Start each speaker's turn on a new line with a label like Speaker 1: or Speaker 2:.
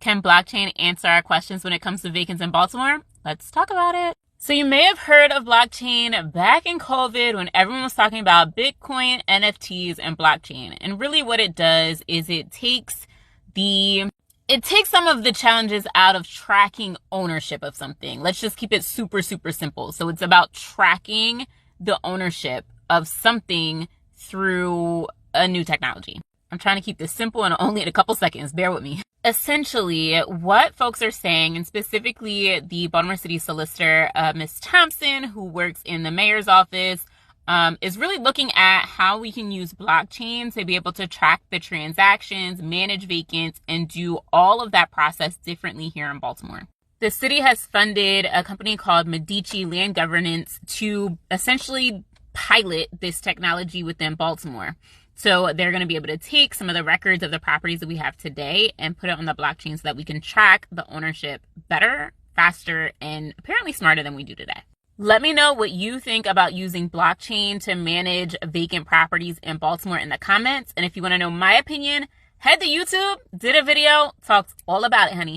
Speaker 1: Can blockchain answer our questions when it comes to vacants in Baltimore? Let's talk about it. So you may have heard of blockchain back in COVID when everyone was talking about Bitcoin, NFTs, and blockchain. And really what it does is it takes some of the challenges out of tracking ownership of something. Let's just keep it super, super simple. So it's about tracking the ownership of something through a new technology. I'm trying to keep this simple and only in a couple seconds. Bear with me. Essentially, what folks are saying, and specifically the Baltimore City Solicitor, Ms. Thompson, who works in the mayor's office, is really looking at how we can use blockchain to be able to track the transactions, manage vacants, and do all of that process differently here in Baltimore. The city has funded a company called Medici Land Governance to essentially pilot this technology within Baltimore. So they're going to be able to take some of the records of the properties that we have today and put it on the blockchain so that we can track the ownership better, faster, and apparently smarter than we do today. Let me know what you think about using blockchain to manage vacant properties in Baltimore in the comments. And if you want to know my opinion, head to YouTube, did a video, talks all about it, honey.